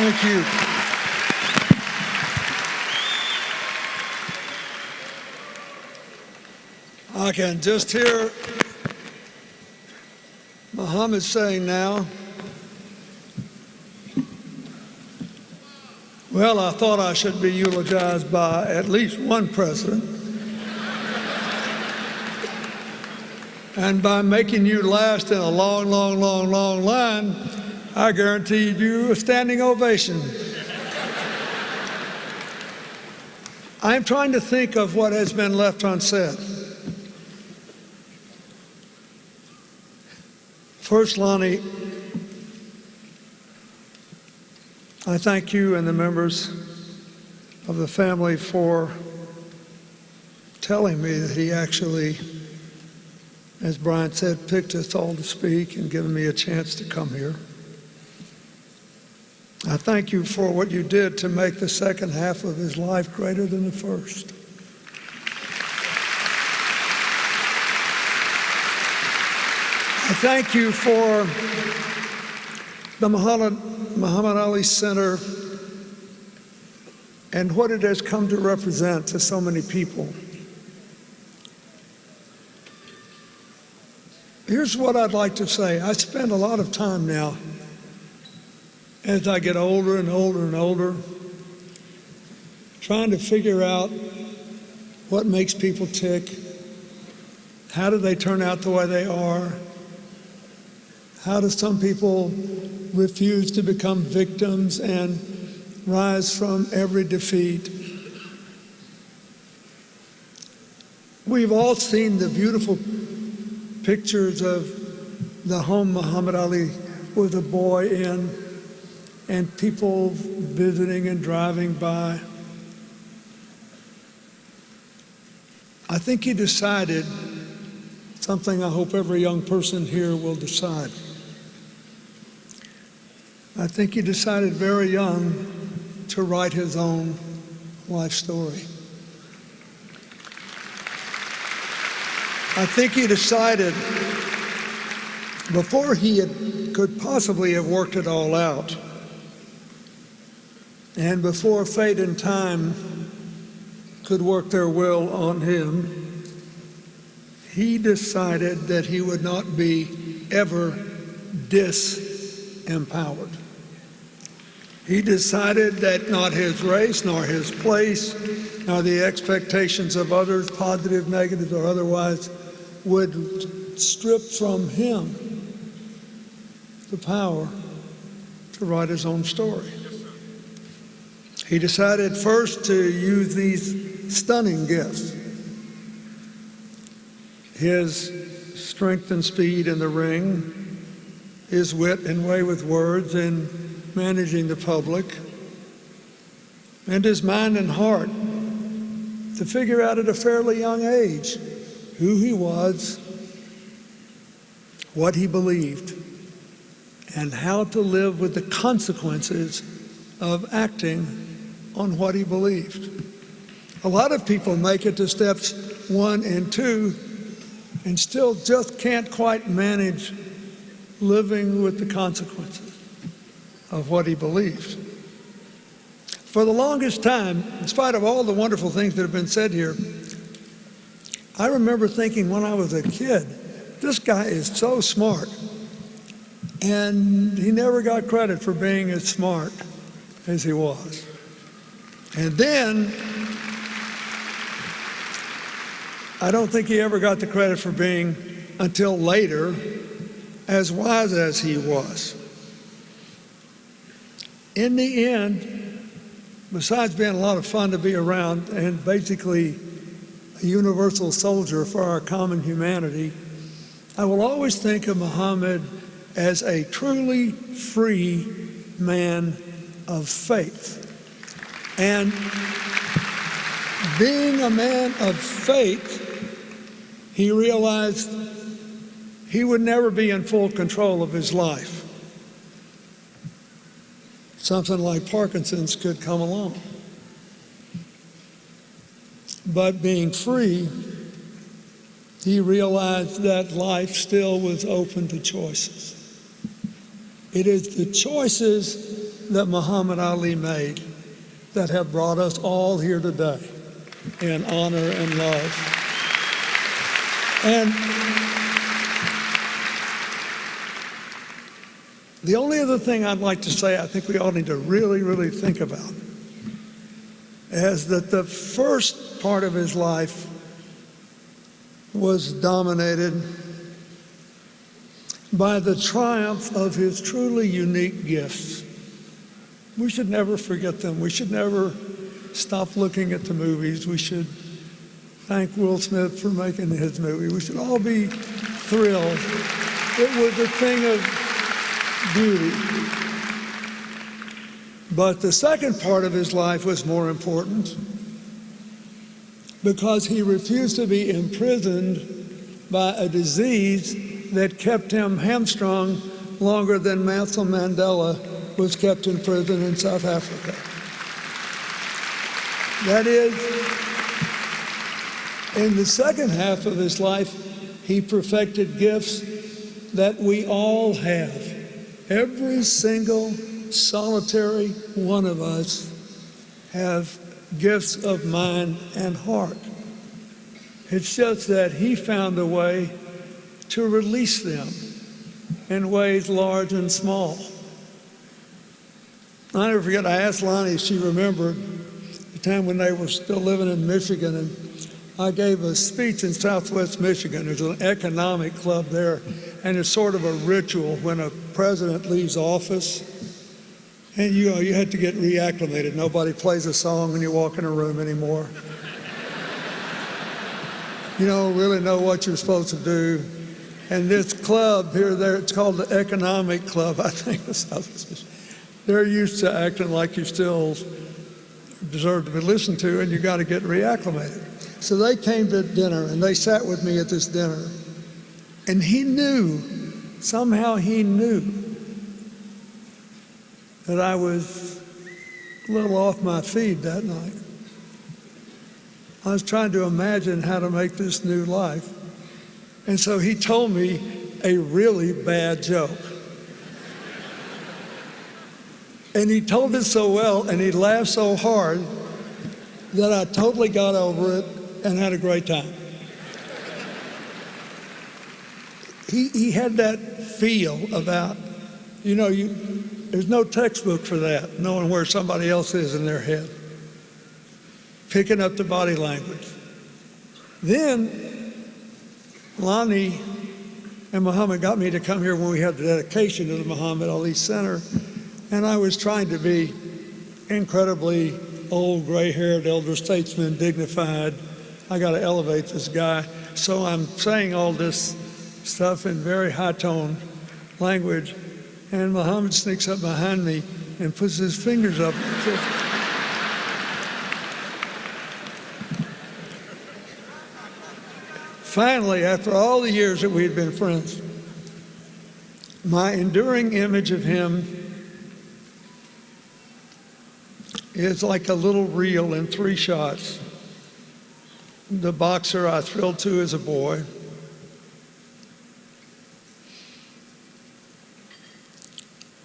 Thank you. I can just hear Muhammad saying now, well, I thought I should be eulogized by at least one president. And by making you last in a long, long, long, long line, I guaranteed you a standing ovation. I'm trying to think of what has been left unsaid. First, Lonnie, I thank you and the members of the family for telling me that he actually, as Brian said, picked us all to speak and given me a chance to come here. I thank you for what you did to make the second half of his life greater than the first. I thank you for the Muhammad Ali Center and what it has come to represent to so many people. Here's what I'd like to say. I spend a lot of time now, as I get older and older and older, trying to figure out what makes people tick, how do they turn out the way they are, how do some people refuse to become victims and rise from every defeat. We've all seen the beautiful pictures of the home Muhammad Ali was a boy in, and people visiting and driving by. I think he decided something I hope every young person here will decide. I think he decided very young to write his own life story. I think he decided before he could possibly have worked it all out, and before fate and time could work their will on him, he decided that he would not be ever disempowered. He decided that not his race, nor his place, nor the expectations of others, positive, negative, or otherwise, would strip from him the power to write his own story. He decided first to use these stunning gifts: his strength and speed in the ring, his wit and way with words in managing the public, and his mind and heart to figure out at a fairly young age who he was, what he believed, and how to live with the consequences of acting on what he believed. A lot of people make it to steps 1 and 2 and still just can't quite manage living with the consequences of what he believes. For the longest time, in spite of all the wonderful things that have been said here, I remember thinking when I was a kid, this guy is so smart, and he never got credit for being as smart as he was. And then, I don't think he ever got the credit for being, until later, as wise as he was. In the end, besides being a lot of fun to be around and basically a universal soldier for our common humanity, I will always think of Muhammad as a truly free man of faith. And being a man of faith, he realized he would never be in full control of his life. Something like Parkinson's could come along. But being free, he realized that life still was open to choices. It is the choices that Muhammad Ali made that have brought us all here today in honor and love. And the only other thing I'd like to say, I think we all need to really, really think about, is that the first part of his life was dominated by the triumph of his truly unique gifts. We should never forget them. We should never stop looking at the movies. We should thank Will Smith for making his movie. We should all be thrilled. It was a thing of beauty. But the second part of his life was more important because he refused to be imprisoned by a disease that kept him hamstrung longer than Nelson Mandela was kept in prison in South Africa. That is, in the second half of his life, he perfected gifts that we all have. Every single solitary one of us have gifts of mind and heart. It's just that he found a way to release them in ways large and small. I'll never forget, I asked Lonnie if she remembered the time when they were still living in Michigan, and I gave a speech in Southwest Michigan. There's an economic club there, and it's sort of a ritual when a president leaves office. And you had to get reacclimated. Nobody plays a song when you walk in a room anymore. You don't really know what you're supposed to do. And this club here, there, it's called the Economic Club, I think. They're used to acting like you still deserve to be listened to, and you got to get reacclimated. So they came to dinner, and they sat with me at this dinner. And he knew, somehow he knew, that I was a little off my feed that night. I was trying to imagine how to make this new life. And so he told me a really bad joke. And he told it so well, and he laughed so hard that I totally got over it and had a great time. He had that feel about, there's no textbook for that, knowing where somebody else is in their head, picking up the body language. Then Lonnie and Muhammad got me to come here when we had the dedication to the Muhammad Ali Center, and I was trying to be incredibly old, gray-haired elder statesman, dignified. I got to elevate this guy. So I'm saying all this stuff in very high-toned language, and Muhammad sneaks up behind me and puts his fingers up. Finally, after all the years that we had been friends, my enduring image of him is like a little reel in 3 shots. The boxer I thrilled to as a boy,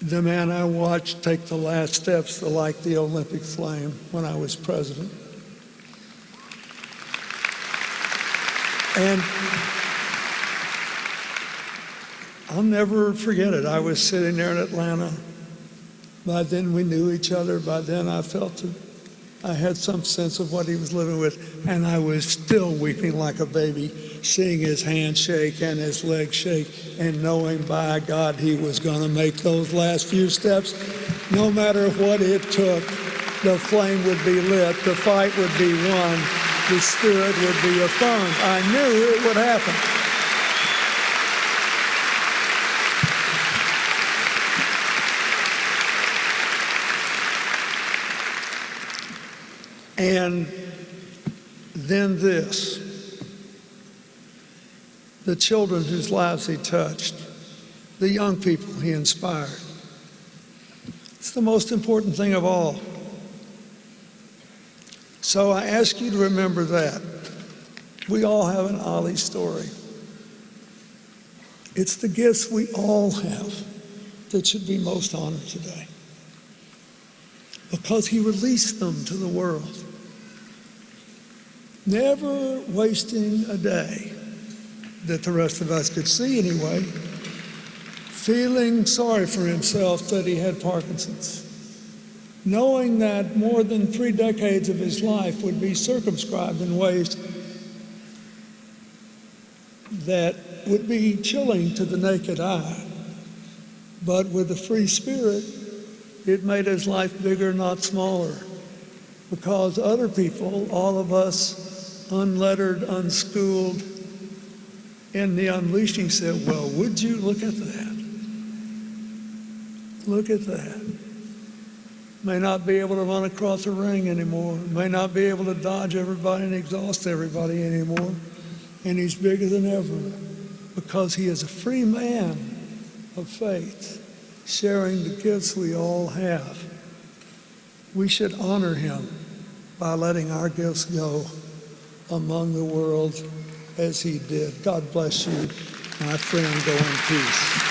the man I watched take the last steps to light the Olympic flame when I was president. And I'll never forget it. I was sitting there in Atlanta. By then we knew each other. By then I felt it. I had some sense of what he was living with, and I was still weeping like a baby, seeing his hand shake and his leg shake, and knowing, by God, he was going to make those last few steps. No matter what it took, the flame would be lit, the fight would be won, the spirit would be affirmed. I knew it would happen. And then this, the children whose lives he touched, the young people he inspired. It's the most important thing of all. So I ask you to remember that. We all have an Ali story. It's the gifts we all have that should be most honored today. because he released them to the world, never wasting a day that the rest of us could see anyway, feeling sorry for himself that he had Parkinson's, knowing that more than 3 decades of his life would be circumscribed in ways that would be chilling to the naked eye. But with the free spirit, it made his life bigger, not smaller, because other people, all of us unlettered, unschooled, in the unleashing said, well, would you look at that? Look at that. May not be able to run across a ring anymore, may not be able to dodge everybody and exhaust everybody anymore, and he's bigger than ever because he is a free man of faith, sharing the gifts we all have. We should honor him by letting our gifts go among the world as he did. God bless you, my friend. Go in peace.